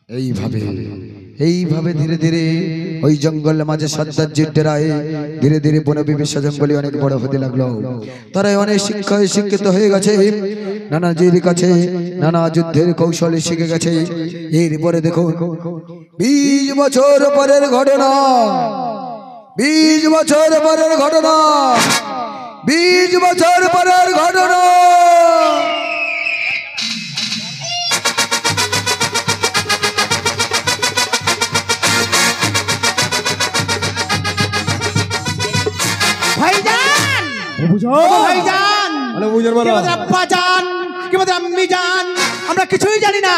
এইভাবে এইভাবে ধীরে ধীরে ওই জঙ্গলের মাঝে সর্দার জিড্ডেরায় ধীরে ধীরে বনবিবিসা জঙ্গলে অনেক বড় হতে লাগলো। তারা অনেক শিক্ষায় শিক্ষিত হয়ে গেছে, নানা জির কাছে নানা যুদ্ধের কৌশলে শিখে গেছে। এরপরে দেখুন 20 বছর পরের ঘটনা, 20 বছর পরের ঘটনা, 20 বছর পরের ঘটনা। আমরা কিছুই জানি না।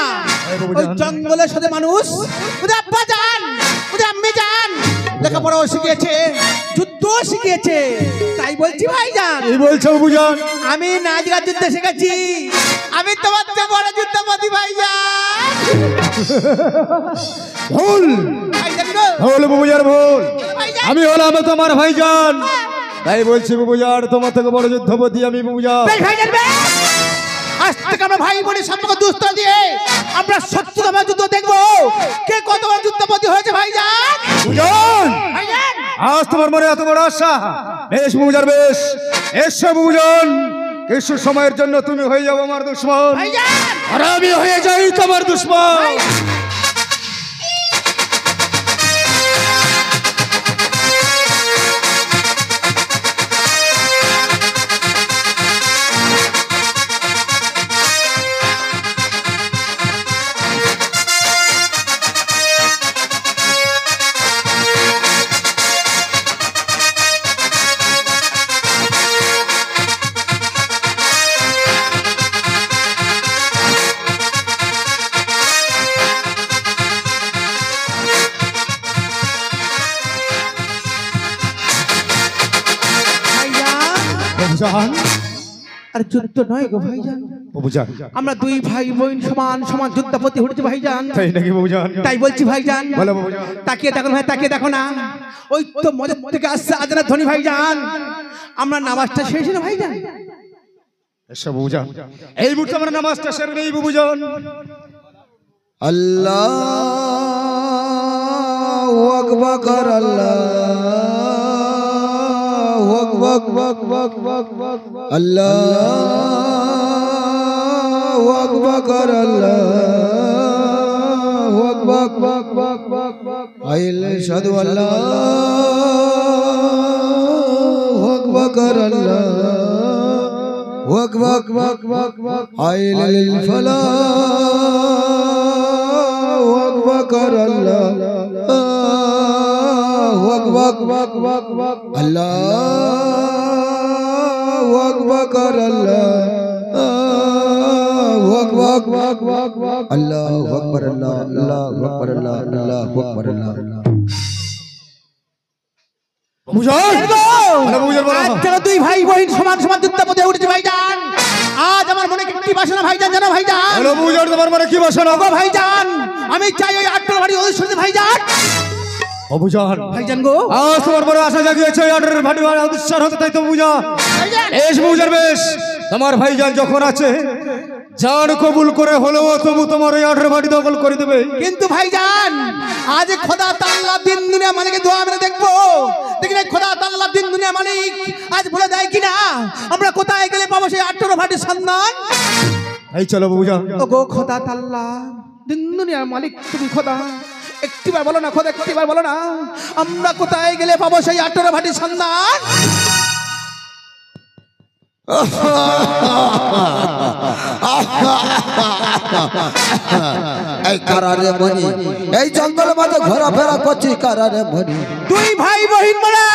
ওই জঙ্গলের সাথে মানুষ আব্বা জান আম্মি জান লেখাপড়াও শিখিয়েছে, যুদ্ধ শিখিয়েছে। তাই বলছি ভাইজান। এই বলছো বুঝান? আমি নাজরা যুদ্ধ শিখেছি, আমি তোমার চেয়ে বড় যুদ্ধপতি ভাইজান। ভুল ভুল বুবুজার ভুল। আমি হলাম তোমার ভাইজান, তাই বলছি বুবুজার তোমার থেকে বড় যুদ্ধপতি আমি বুবুজার। আজ থেকে আমরা ভাই বোনের সম্পর্ক দুষ্ট দিয়ে আমরা সত্যতম যুদ্ধ দেখবো, কে কত বড় যুদ্ধপতি হয়েছে ভাইজান। বুবুজান আজ তোমার মনে এত বড় আশা? বেশ বুবুজার বেশ, এসো বুবুজান। কিছু সময়ের জন্য তুমি হয়ে যাও আমার দুশ্মন, আর আমি হয়ে যাই তোমার দুশ্মন। আর যুদ্ধ নয় গো ভাইজান, আমরা দুই ভাই বোন সমান সমান যুদ্ধপতি হয়েছে ভাইজান। তাই নাকি বুবুজান? তাই বলছি ভাইজান। বলো বুবুজান। তাকিয়ে দেখো ভাই, তাকিয়ে দেখো না, ওই তো মজা থেকে আসছে আজানের ধ্বনি ভাইজান। আমরা নামাজটা শেষ না ভাইজান? এসো বুবুজান, এই মুহূর্তে আমরা নামাজটা সেরে নেই বুবুজান। আল্লাহু আকবার, আল্লাহু আকবার, আল্লাহু আকবার, আল্লাহু আকবার। আশহাদু আল্লাহু আকবার, আল্লাহু আকবার। আইলাল ফালাহু আকবার, আল্লাহু আকবার, আল্লাহু আকবার, আল্লাহু আকবার, আল্লাহু আকবার, আল্লাহু আকবার, আল্লাহু আকবার। দুই ভাই বোন সমান সমান যুদ্ধপতি উঠেছে ভাইজান। আজ আমার মনে কি বাসনা ভাইজান জানো ভাইজান? তোমার মনে কি বাসনা ভাইজান? আমি চাই ওই 8 বাড়ি অধিষ্ঠিত ভাইজান। বুবুজান ভাইজান গো, আজ তোমার বড় আশা জাগিয়েছে 8 ভাটি অধিষ্ঠিত হতে, তাই তো বুবুজান। এস বুবুজার বেশ, তোমার ভাইজান যখন আছে জান কবুল করে হলেও তবু তোমার ওই 8 ভাটি দখল করে দেবে। কিন্তু ভাইজান আজ খোদা তাআলা দিন দুনিয়া মালিক দোয়া মেরে দেখবো, দেখি না খোদা তাআলা দিন দুনিয়া মালিক আজ বলে দেয় কিনা আমরা কোথায় গেলে পাবো সেই 18 ভাটির সন্ধান। এই চলো বুবুজান। ওগো খোদা তাআলা দিন দুনিয়ার মালিক তুমি খোদা, একটিবার বলো না খোদা, একটিবার বলো না আমরা কোথায় গেলে পাবো সেই 18 ভাটির সন্ধান। এই কারারে মনি, এই জঙ্গলের মাঝে ঘোরাফেরা করছি কারারে মনি। দুই ভাই বোন মোরা,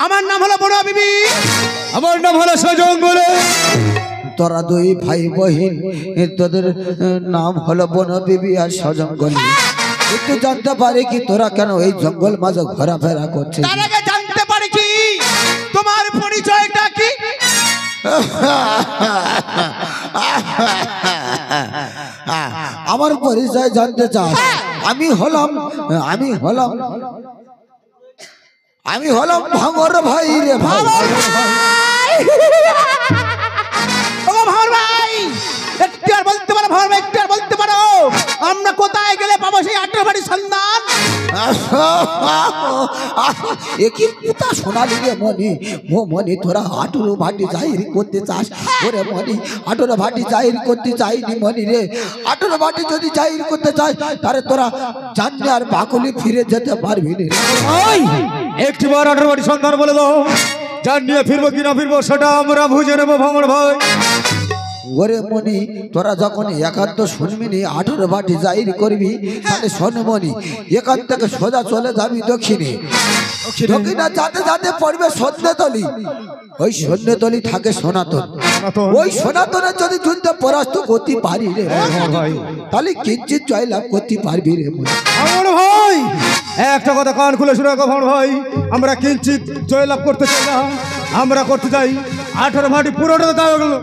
আমার নাম হলো বড় বিবি, আমার নাম হলো সজঙ্গলে। তোরা দুই ভাই বহিন, তোদের নাম হলো বনবিবি আর সজঙ্গলি। একটু জানতে পারি কি তোরা কেন এই জঙ্গল মাঝে ঘোরাফেরা করছিস? তার আগে জানতে পারি কি তোমার পরিচয়টা কি? আমার পরিচয় জানতে চাও? আমি হলাম ভাঙর ভাই রে ভাই। একটু বলতে পারো আমরা কোথায় বাড়ি সন্তান। একই পুতা শোনালি রে মনি, মনি তোরা 18 ভাটি জাহির করতে চাস? ওরে মনি 18 ভাটি জাহির করতে চাইনি মনি রে। 18 ভাটি যদি জাহির করতে চাস তাহলে তোরা জানলে আর বাকুলি ফিরে যেতে পারবি না। একটিবার 18 বাড়ি সন্তান বলে দাও, যার নিয়ে ফিরবো কিনা ফিরবো সেটা আমরা বুঝে নেবো ভ্রমণ ভাই। ওরে মনি তোরা যখন একান্ত শুনবি নি 18 ভাটি জাহির করবি, তাহলে শোন মনি এখান থেকে সোজা চলে যাবি দক্ষিণে। দক্ষিণে যাতে যাতে পড়বে সন্ধ্যেতলি, ওই সন্ধ্যেতলি থাকে সনাতন। ওই সনাতনে যদি যুদ্ধে পরাস্ত করতে পারি রে তাহলে কিঞ্চিত জয়লাভ করতে পারবি রে মনি। ভ্রমণ ভাই একটা কথা কান খুলে শুনে রাখো ভ্রমণ ভাই, আমরা কিঞ্চিত জয়লাভ করতে চাই না, আমরা করতে চাই 18 ভাটি পুরোটা দেওয়া গেল।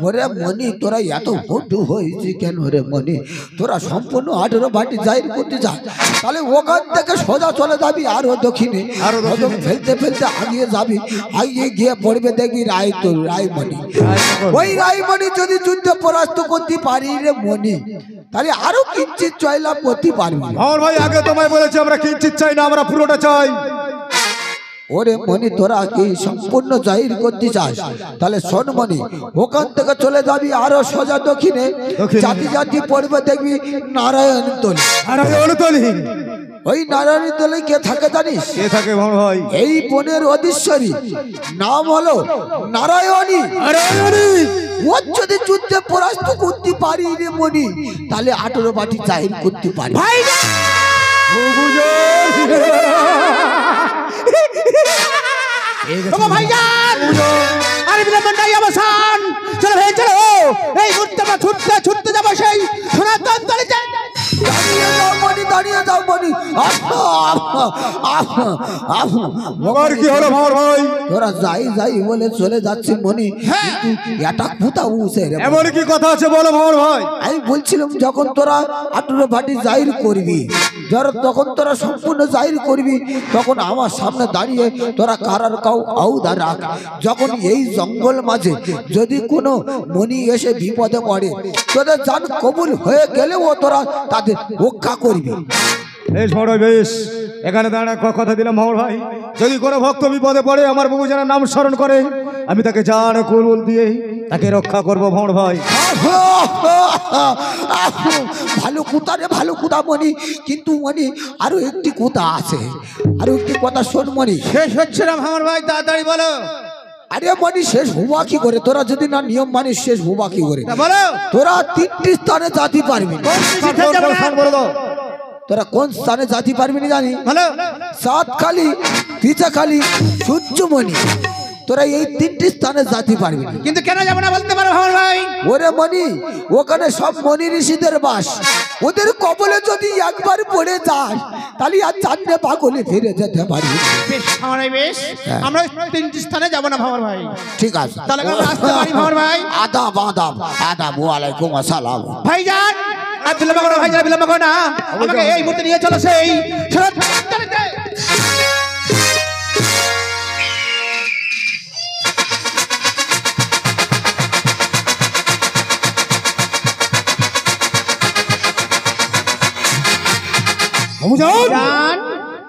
ওরে মনি তোরা এত বন্ধু হয়েছি কেন রে মনি? তোরা সম্পূর্ণ 18 ভাটি জাহির করতে যা, তাহলে ওখান থেকে সোজা চলে যাবি আরো দক্ষিণে। ফেলতে ফেলতে আগিয়ে যাবি, আগিয়ে গিয়ে পড়বে দেখবি রায়মণি। ওই রায়মণি যদি যুদ্ধে পরাস্ত করতে পারি রে মনি তাহলে আরো কিঞ্চিত জয়লাভ করতে পারবি। ভ্রমণ ভাই আগে তোমায় বলেছি আমরা কিঞ্চিত চাই না, আমরা পুরোটা চাই। ওরে মনি তোরা কি সম্পূর্ণ জাহির করতে চাস? তাহলে শোন মনি ওখান থেকে চলে যাবি আরো সোজা দক্ষিণে, জাতি জাতি পড়বে দেখবি নারায়ণতলি। নারায়ণতলি, ওই নারায়ণতলি কে থাকে জানিস? কে থাকে ভ্রমণ ভাই? এই বনের অধীশ্বরী, নাম হলো নারায়ণী। ও যদি যুদ্ধে পরাস্ত করতে পারি রে মনি তাহলে 18 ভাটি জাহির করতে পারি। ভাইজান আরে বিলম্ব নাই, অবসান। চলো ভাই চলো, এই মুহূর্তে আমরা ছুটতে ছুটতে যাবো সেই সনাতন তলিতে। দাঁড়িয়ে যাও মনি, দাঁড়িয়ে যাও মনি। আমার কি হলো ভ্রমণ ভাই? তোরা যাই যাই বলে চলে যাচ্ছি মনি, কিন্তু এটা কোথা উঠে রে? এমন কি কথা আছে বলো ভ্রমণ ভাই? আমি বলছিলাম যখন তোরা 18 ভাটি জাহির করবি, তখন তোরা সম্পূর্ণ জাহির করবি, তখন আমার সামনে দাঁড়িয়ে তোরা কারার কাউ আউদা রাখ। যখন এই জঙ্গল মাঝে যদি কোনো মনি এসে বিপদে পড়ে, তোদের জান কবুল হয়ে গেলেও তোরা তাদের রক্ষা করবি। বেশ ভ্রমণ ভাই বেশ, এখানে দাঁড়া কথা দিলাম ভ্রমণ ভাই, যদি কোনো ভক্ত বিপদে পড়ে আমার বাবু যেন নাম স্মরণ করে আমি তাকে জান কবুল দিয়ে তাকে রক্ষা করবো ভ্রমণ ভাই। ভালো কুতা রে, ভালো কুতা মনি, কিন্তু মনি আরো একটি কুতা আছে, আরো একটি কথা শোন মনি। শেষ হচ্ছে না ভ্রমণ ভাই, তাড়াতাড়ি বলো। আরে মনি শেষ হুবা কি করে? তোরা যদি না নিয়ম মানিস শেষ হুবা কি করে? বলো তোরা 3টি স্থানে জাতি পারবি। তোরা কোন স্থানে জাতি পারবি না জানি? বলো। সাতখালি, পিচাখালি, সূর্যমণি, তোরা এই 3টি স্থানে জাতি পারবি। কিন্তু কেন যাবো না বলতে পারো ভ্রমণ ভাই? ওরে মনি ওখানে সব মনি ঋষিদের বাস, ওদের কবলে যদি একবার পড়ে যাস তাহলে আর চাঁদে পাগলে ফিরে যেতে পারবি। বেশ ভ্রমণ ভাই বেশ, আমরা 3টি স্থানে যাবো না ভ্রমণ ভাই। ঠিক আছে তাহলে আমরা আসতে পারি ভ্রমণ ভাই? আদাব আদাব আদাব, ওয়ালাইকুম আসসালাম। ভাইজান আর বিলম্ব করো, ভাইজান বিলম্ব করো না, আমাকে এই মুহূর্তে নিয়ে চলো সেই সনাতন তলিতে। ভাইজান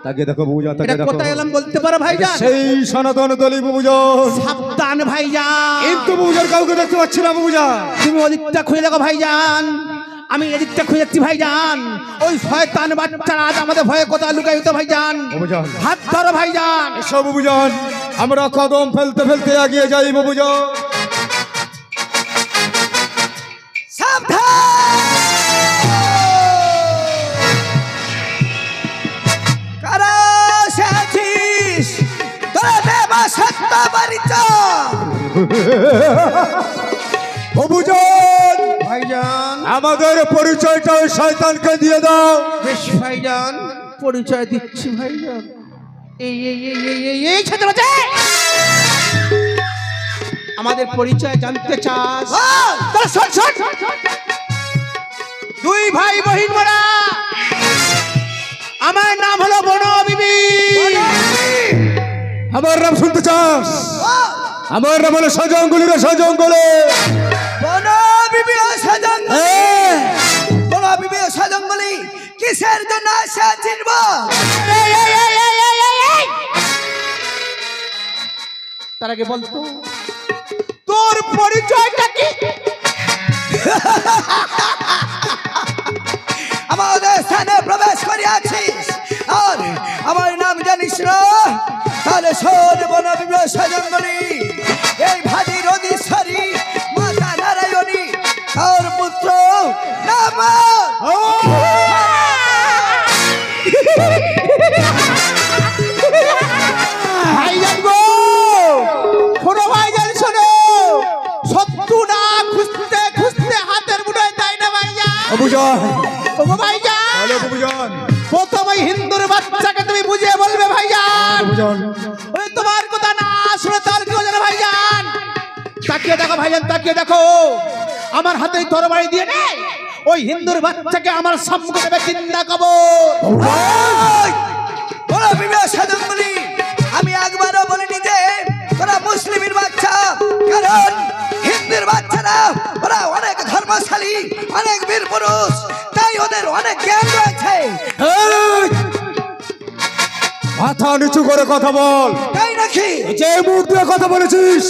তাকে দেখো বুঝান, তাকে এটা দেখো। কোথায় এলাম বলতে পারো ভাইজান? সেই সনাতন দলি বুঝান। সাবধান ভাইজান, কিন্তু বুঝার কাউকে দেখতে পাচ্ছি না বুঝান। তুমি ওদিকটা খুঁজে দেখো ভাইজান, আমি এদিকটা খুঁজে যাচ্ছি ভাইজান। ওই শয়তান বাচ্চারা আজ আমাদের ভয়ে কোথায় লুকাই হতো ভাইজান। বুঝান হাত ধরো ভাইজান। সব বুঝান, আমরা কদম ফেলতে ফেলতে এগিয়ে যাই বুঝান। ভাইজান আমাদের পরিচয়টা ওই শয়তানকে দিয়ে দাও। বেশ ভাইজান পরিচয় দিচ্ছি ভাইজান। এই এই এই এই এই এই ছেলে বাচ্চা, আমাদের পরিচয় জানতে চাস? তাহলে শোন শোন, দুই ভাই বহিন মোরা, আমার নাম হলো বনো বিবি। আমার নাম শুনতে চাস? আমার নাম হলো সজঙ্গলি রে সজঙ্গলে। বনবিবি আশা জঙ্গলি বনবিবি আশা জঙ্গলি কিসের জন্য আসা চিনব? তার আগে বলতো তোর পরিচয়টা কি? আমাদের স্থানে প্রবেশ করিয়াছিস আর আমার নাম জানিস না? তাহলে শোন বনবিবি আশা জঙ্গলি, এই ভাটির অধীশ্বরী মাতা নারায়ণী তার পুত্র নাম ভাইজান গো, শোনো ভাইজান শোনো, শত্রু না খুঁজতে খুঁজতে হাতের মুঠোয় তাই না ভাইজান? বুঝন ওগো ভাইজান, বলো বুঝন প্রথম ওই হিন্দুর বাচ্চাকে তুমি বুঝিয়ে বলবে ভাইজান। বুঝন ওই তোমার কথা না শুনে তার কি জানো ভাইজান? তাকিয়ে দেখো ভাইজান, তাকিয়ে দেখো, আমার হাতে তরবারি দিয়ে নেই ওই হিন্দুর বাচ্চাকে আমার সম্মুখে দেবে চিন্তা কবর। বনবিবি আশা জঙ্গলি, আমি একবারও বলিনি যে তোরা মুসলিমের বাচ্চা, কারণ হিন্দুর বাচ্চারা ওরা অনেক ধর্মশালী, অনেক বীর পুরুষ, তাই ওদের অনেক জ্ঞান রয়েছে। মাথা নিচু করে কথা বল। তাই নাকি? যে মুহূর্তে কথা বলেছিস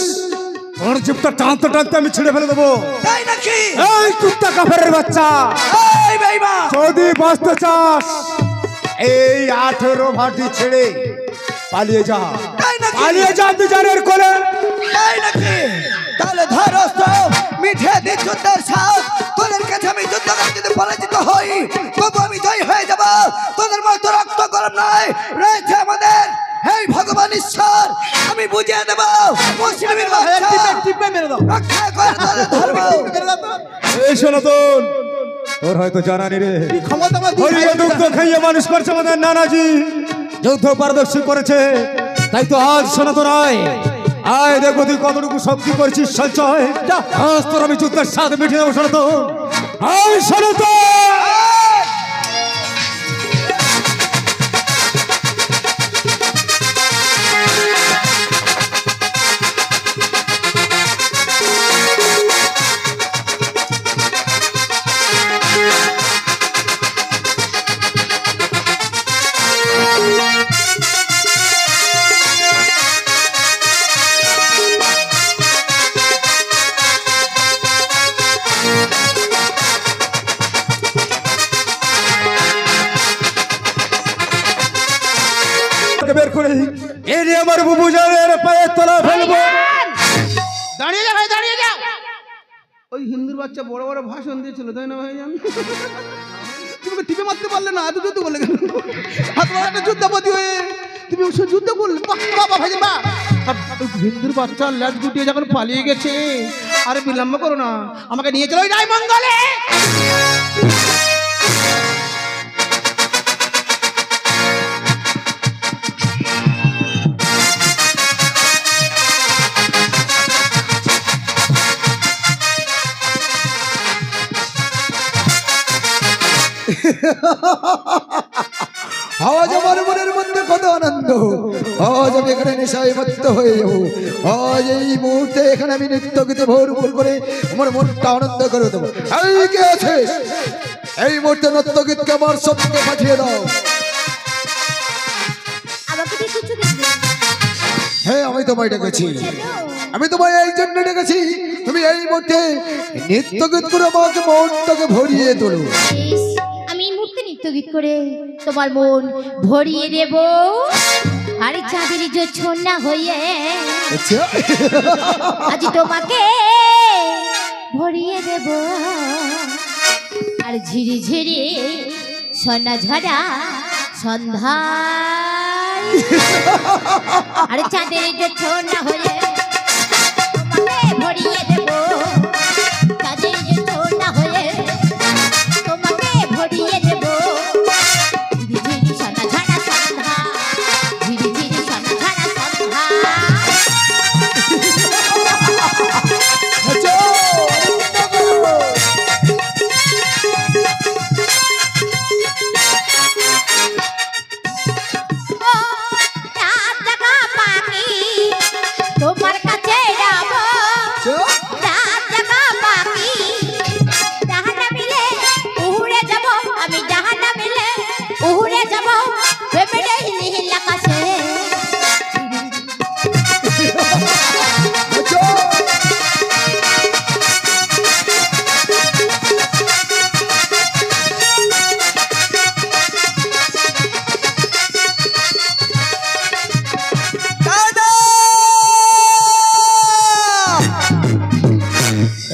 তোর জিপটা টানতে টানতে আমি ছিঁড়ে ফেলে দেবো। তাই নাকি? এই কুত্তা কাফেরের বাচ্চা, এই বেঈমান, যদি বাঁচতে চাস এই 18 ভাটি ছেড়ে পালিয়ে যা। তাই নাকি? পালিয়ে যা বিচারের কোলে। তাই নাকি? তাহলে ধর অস্ত্র, মিঠিয়ে দিন যুদ্ধের সাথ। তোদের কাছে আমি যুদ্ধ করে যদি পরাজিত হই তবু আমি জয় হয়ে যাব। তোদের মতো রক্ত গরম নয়, রয়েছে আমাদের এই ভগবান ঈশ্বর। আমি বুঝিয়ে দেব মুসলিমের বাচ্চা টিপে মেরে দাও, রক্ষা করে তোদের ধর্ম। মেরে দাও তো। এই সনাতন, তোর হয়তো জানা নেই রে, কি ক্ষমতা আমার দুই হরিয়া ভাইয়ের দুগ্ধ কাছে? খাইয়ে মানুষ করছে আমাদের নানাজি, যুদ্ধ পারদর্শী করেছে। তাই তো আজ সনাতন আয় আয় দেখবো তুই কতটুকু শক্তি করছিস সঞ্চয়। আজ তোর আমি যুদ্ধের সাথে মিটিয়ে দেবো সনাতন। আয় সনাতন। বের করে এর আমার বুবুজানের পায়ে তলা ফেলবো। দাঁড়িয়ে যা ভাই, দাঁড়িয়ে যা। ওই হিন্দুর বাচ্চা বড় বড় ভাষণ দিয়েছিল তাই না ভাইজান? তুমি টিপে মারতে পারলে না, এত যুদ্ধ করলে কেন? হাত মারা একটা যুদ্ধপতি হয়ে তুমি ওই সব যুদ্ধ করলে, বাহ বাহ ভাইজান বাহ। হিন্দুর বাচ্চা ল্যাজ গুটিয়ে যখন পালিয়ে গেছে, আরে বিলম্ব করো না, আমাকে নিয়ে চলো ওই রায়মঙ্গলে। আজ আমার মনের মধ্যে কত আনন্দ, আজ আমি এখানে নেশায় মত্ত হয়ে যাবো। আজ এই মুহূর্তে এখানে আমি নৃত্য গীতে ভরপুর করে আমার মনটা আনন্দ করে দেবো। এই কে আছিস? এই মুহূর্তে নৃত্য গীতকে আমার সবকে পাঠিয়ে দাও। আমাকে দিয়ে কিছু দেখবে? হ্যাঁ, আমি তোমায় ডেকেছি, আমি তোমায় এই জন্য ডেকেছি, তুমি এই মুহূর্তে নৃত্য গীত করে আমাকে মনটাকে ভরিয়ে তোলো। বেশ, আমি এই মুহূর্তে নৃত্য গীত করে তোমার মন ভরিয়ে দেব। আরে চাঁদের জোছনা হয়ে আচ্ছা, আজ তোমাকে ভরিয়ে দেব। আর ঝিরি ঝিরি সোনা ঝরা সন্ধ্যায়, আরে চাঁদের জোছনা হয়ে তোমাকে ভরিয়ে দেব। চাঁদের জোছনা হয়ে তোমাকে ভরিয়ে দেব। ঝিরি ঝিরি সোনা ঝরা সন্ধ্যা, ঝিরি ঝিরি সোনা ঝরা সন্ধ্যা। আচ্ছা, রাত জাগা পাখি তোমার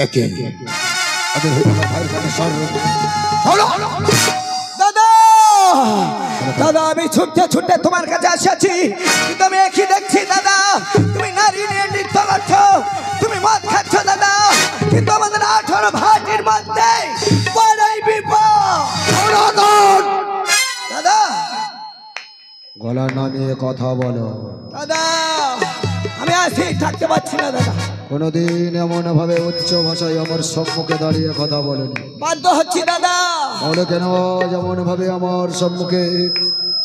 একে ওদের হয়ে আমার ভাইয়ের কানে দাদা দাদা আমি ছুটতে ছুটতে তোমার কাছে আসছি, কিন্তু আমি একই দেখছি দাদা, তুমি নারী নিয়ে নৃত্য করছো, তুমি মদ খাচ্ছ দাদা, কিন্তু আমাদের 18 ভাটির মধ্যে বড়ই বিপদ। দাদা গলা নামিয়ে কথা বলো। দাদা আমি আসি, থাকতে পারছি না দাদা। কোনদিন এমন ভাবে উচ্চ ভাষায় আমার সম্মুখে দাঁড়িয়ে কথা বলেনি। বাধ্য হচ্ছি দাদা। বলে কেন যেমন ভাবে আমার সম্মুখে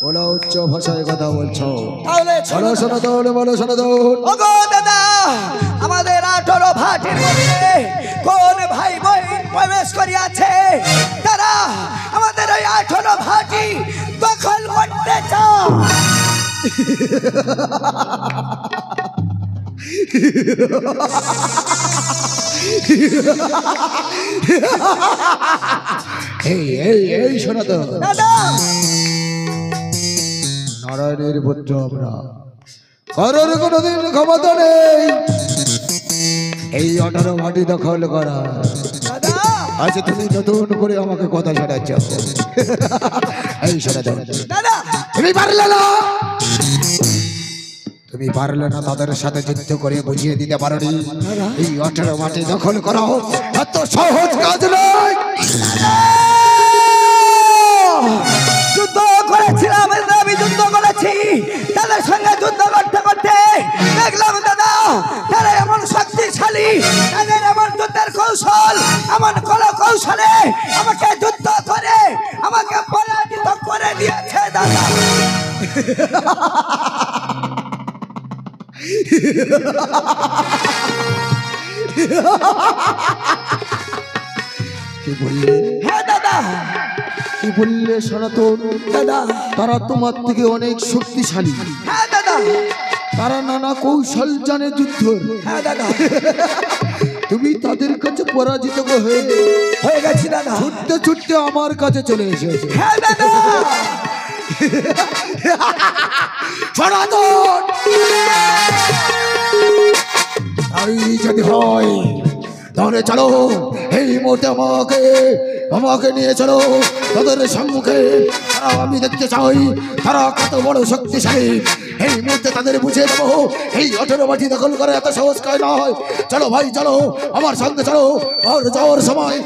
বলো উচ্চ ভাষায় কথা বলছো? তাহলে বলো সনাতন, বলো সনাতন। ওগো দাদা, আমাদের 18 ভাটির মধ্যে কোন ভাই বোন প্রবেশ করিয়াছে, তারা আমাদের ওই 18 ভাটি দখল করতে চায়। এই সনাতন, দাদা নারায়ণের পুত্র আমরা, কারোর কোনোদিন ক্ষমতা নেই এই 18 ভাটি দখল করা। দাদা আজ তুমি নতুন করে আমাকে কথা শোনাচ্ছ। এই সনাতন, দাদা তুমি পারলে না, তুমি পারলে না তাদের সাথে যুদ্ধ করে বুঝিয়ে দিতে পারোনি এই 18 মাটি দখল করা এত সহজ কাজ নয়। যুদ্ধ করেছিলাম, আমি যুদ্ধ করেছি, তাদের সঙ্গে যুদ্ধ করতে করতে দেখলাম দাদা তারা এমন শক্তিশালী, তাদের এমন যুদ্ধের কৌশল, এমন কৌশলে আমাকে যুদ্ধ করে আমাকে পরাজিত করে দিয়েছে দাদা। কি বললে? হ্যাঁ দাদা। কি বললে সনাতন? দাদা তারা তোমার থেকে অনেক শক্তিশালী, হ্যাঁ দাদা। তারা নানা কৌশল জানে যুদ্ধ। হ্যাঁ দাদা। তুমি তাদের কাছে পরাজিত হয়ে গেছি দাদা। ছুটতে ছুটতে আমার কাছে চলে এসেছে। হ্যাঁ দাদা। সনাতন, তাই যদি হয় তাহলে চলো এই মুহূর্তে আমাকে নিয়ে চলো তাদের সম্মুখে। তারা আমি দেখতে চাই তারা কত বড় শক্তিশালী। এই মুহূর্তে তাদের বুঝিয়ে দেবো এই 18 মাটি দখল করে এত সহজ কাজ নয়। চলো ভাই চলো, আমার সঙ্গে চলো। আর যাওয়ার সময়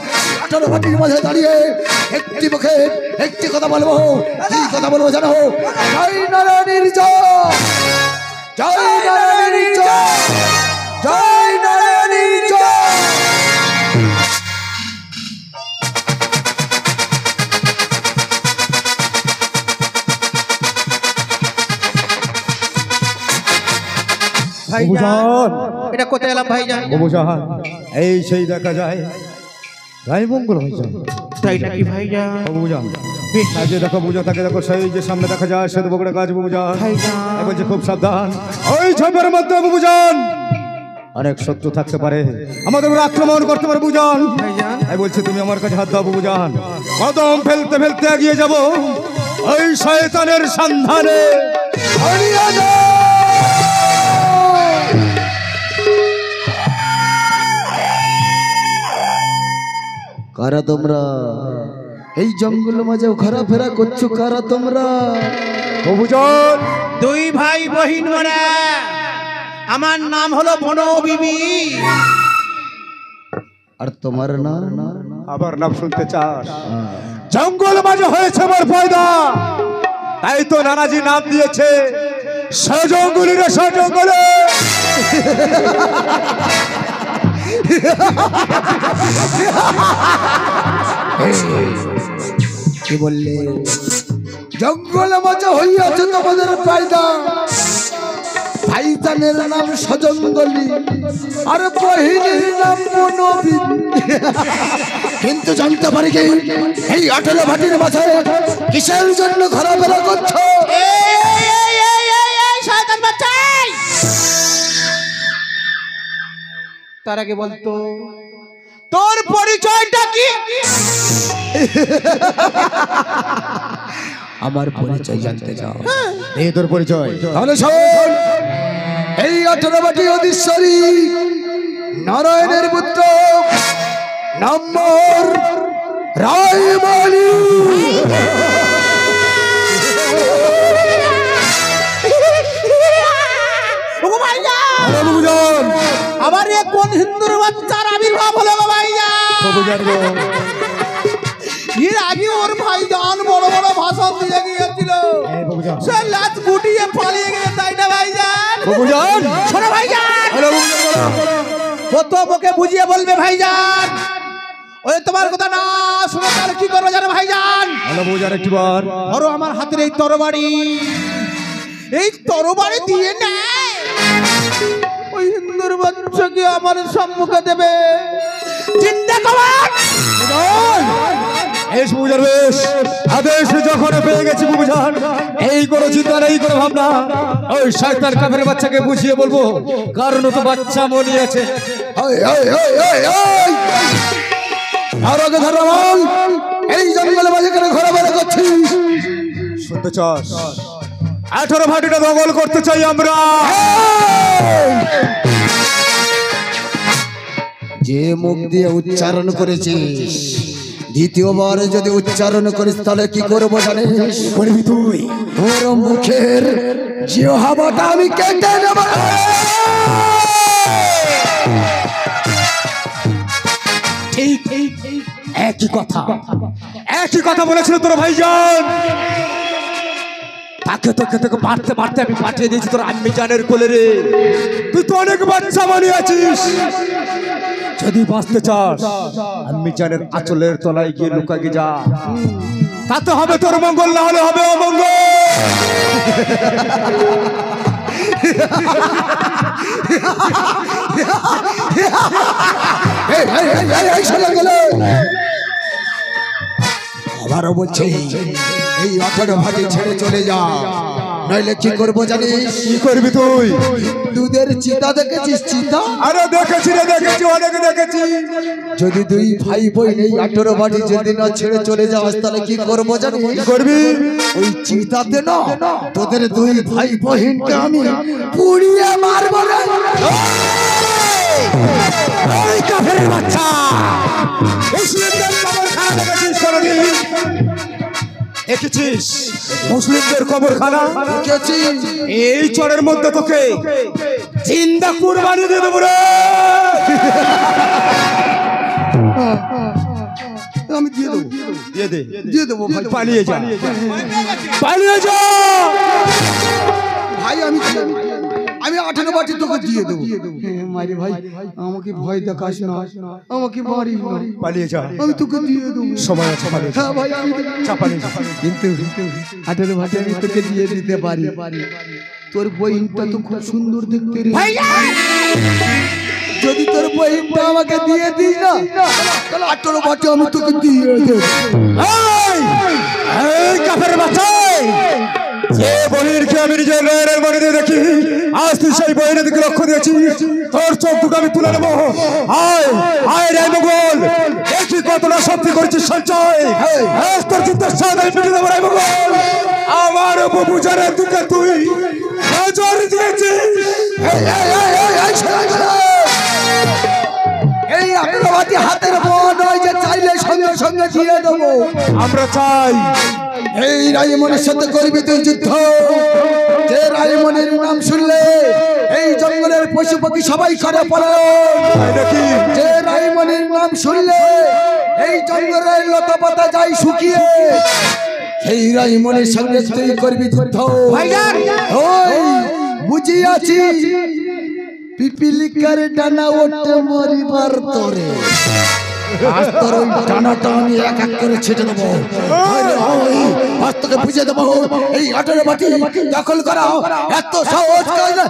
18 মাটির মাঝে দাঁড়িয়ে একটি মুখে একটি কথা বলবো। কি কথা বলবো জানো? জয় নারায়ণের জয়, জয় নারায়ণের জয়, জয় নারায়ণের জয়। বাবুজান, এটা কোথায় এলাম ভাইজান? বাবুজান, এই সেই দেখা যায় রায় মঙ্গল হয়েছে। তাই নাকি ভাইজান? বাবুজান, তাকে দেখো বুঝা, তাকে দেখো, সেই যে সামনে দেখা যায় সে বকড়া গাছ। বাবুজান বলছে খুব সাবধান, ওই ঝোপের মধ্যে বাবুজান অনেক শত্রু থাকতে পারে, আমাদের উপর আক্রমণ করতে পারে। বাবুজান আমি বলছি তুমি আমার কাছে হাত দাও। বাবুজান কদম ফেলতে ফেলতে এগিয়ে যাব ওই শয়তানের সন্ধানে। কারা তোমরা? এই জঙ্গল মাঝে ঘোরাফেরা করছো কারা তোমরা? বাবুজান দুই ভাই বহিন মোরা, আমার নাম হলো বনো বিবি। আর তোমার নাম? আবার নাম শুনতে চাস? জঙ্গল মাঝে হয়েছে আমার পয়দা, তাই তো নানাজি নাম দিয়েছে সজঙ্গলি রে সজঙ্গলে। কি বললে? জঙ্গল মাঝে হইয়াছে তোমাদের পায়দা, ভাইজানের নাম সজঙ্গলি আর বহিনীর নাম বনবিবি। কিন্তু জানতে পারি কি এই 18 ভাটির মাঝে কিসের জন্য ঘোরাফেরা করছো? তার আগে বলতো তোর পরিচয়টা কি? আমার পরিচয় জানতে চাও? এই তোর পরিচয়? তাহলে শোন, এই 18 ভাটি অধীশ্বরী নারায়ণের পুত্র নম্বর রায়মালি। ওগো ভাইজান, আবার এ কোন হিন্দুর বাচ্চার আবির্ভাব হলো গো ভাইজান? এর আগে ওর ভাইজান বড় বড় ভাষণ দিয়ে গিয়েছিল, সে লাচ গুটিয়ে পালিয়ে গেছে, তাই না ভাইজান? শোনো ভাইজান, কত বকে বুঝিয়ে বলবে ভাইজান, ওই তোমার কথা না শুনে তাহলে কি করবে জানো ভাইজান? ধরো আমার হাতের এই তরবারি, এই তরবারি দিয়ে না ওই হিন্দুর বাচ্চাকে আমার সম্মুখে দেবে। চিন্তা কমান আদেশ যখন পেয়ে গেছি বুঝান, এই কোনো চিন্তা নেই, কোনো ভাবনা। ওই শয়তান কাফের বাচ্চাকে বুঝিয়ে বলবো, কারণ তো বাচ্চা মনে আছে। এই জঙ্গলে মাঝে কেন ঘোরাফেরা করছিস? শুনতে চাস? 18 ভাটিটা দখল করতে চাই আমরা। যে মুখ দিয়ে উচ্চারণ করেছিস, দ্বিতীয়বার যদি উচ্চারণ করিস তাহলে কি করবো জানিস? করবি তুই? তোর মুখের যে হাওয়াটা আমি কেটে নেব। ঠিক একই কথা বলেছিল তোর ভাইজান। তাকে তোকে মারতে মারতে আমি পাঠিয়ে দিয়েছি তোর আম্মি জানের কোলে রে। তুই তো অনেক বাচ্চা বানিয়েছিস, যদি বাঁচতে চাস আম্মি জানের আঁচলের তলায় গিয়ে লুকাগে যা, তাতে হবে তোর মঙ্গল, না হলে হবে অমঙ্গল। আবারও বলছি, এই 18 ভাটি ছেড়ে চলে যা, নইলে কি করবো জানিস? কি করবি তুই? দুধের চিতা দেখেছিস? চিতা? আরে দেখেছি রে, দেখেছি, অনেক দেখেছি। যদি দুই ভাই বোন এই 18 ভাটি যদি না ছেড়ে চলে যাস তাহলে কি করবো জানিস? কি করবি? ওই চিতাতে না তোদের দুই ভাই বোনকে আমি পুড়িয়ে মারবো রে। ওই কাফের বাচ্চা, মুসলিমদের কবরখানা দেখেছিস কোনদিন? দেখেছিস মুসলিমদের কবরখানা? দেখেছিস? এই চরের মধ্যে তোকে জিন্দা কুরবানি দিয়ে দেবো রে। আমি দিয়ে দেবো, দিয়ে দেবো ভাই। পালিয়ে যা, পালিয়ে যা ভাই। আমি 18 বাটি তোকে দিয়ে দেবো। মারি ভাই, আমাকে ভয় দেখাস না, আমাকে মারিস না, পালিয়ে যা, আমি তোকে দিয়ে দেবো। সময় আছে, পালিয়ে যা। হ্যাঁ ভাই, আমি পালিয়ে যা। কিন্তু 18 ভাটি আমি তোকে দিয়ে দিতে পারি। তোর বইটা তো খুব সুন্দর দেখতে রে। যদি তোর বইটা আমাকে দিয়ে দিস না তাহলে 18 ভাটি আমি তোকে দিয়ে দেবো। এই কাফের বাচ্চা, যে বহিরকে আমি নিজের নয়নের মনে দিয়ে দেখি, আজ তুই সেই বহিরের দিকে লক্ষ্য দিয়েছিস, তোর চোখ দুটো আমি তুলে নেবো। আয় আয় রে মোগল, দেখি কতটা শক্তি করেছিস সঞ্চয়। আজ তোর চিন্তার সাথে আমি পিঠে দেবো রে মোগল। আমার বুবুজারের দিকে তুই নজর দিয়েছিস। এই 18 ভাটি হাতের বল নয় যে চাইলে সঙ্গে সঙ্গে দিয়ে দেবো। আমরা চাই এই রায়মনের সাথে করবি তুই যুদ্ধ। যে রায়মনের নাম শুনলে এই জঙ্গলের পশু পাখি সবাই করে পলায়ন। যে রায়মনের নাম শুনলে এই জঙ্গলের লতা পাতা যায় শুকিয়ে, সেই রায়মনের সঙ্গে তুই করবি যুদ্ধ। ওই বুঝিয়াছি, পিপিলিকার ডানা ওঠে মরিবার তরে। আজ তোর ওই ডানাটা আমি এক এক করে ছেটে দেবো। আজ তোকে বুঝে দেবো এই 18 ভাটি দখল করা এত সহজ কাজ না।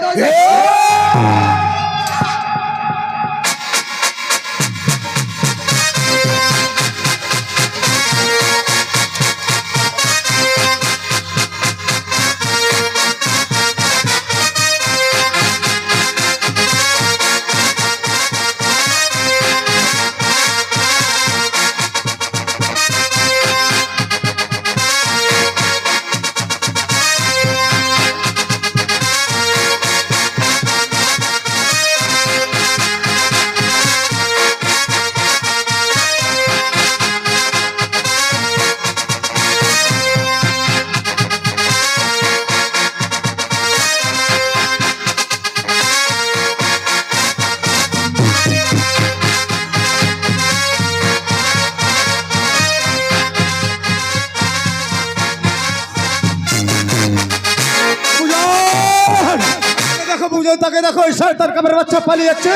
দেখো বুবুজান, তাকে দেখো, এই শয়তান কামের বাচ্চা পালিয়ে যাচ্ছে।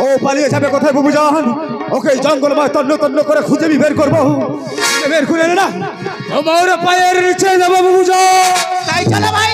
ও পালিয়ে যাবে কোথায় বুবুজান? ওকে এই জঙ্গলময় তন্ন তন্ন করে খুঁজে আমি বের করবো। বের করে এনে না তোমার পায়ের নিচে যাবো বুবুজান। তাই চলো ভাই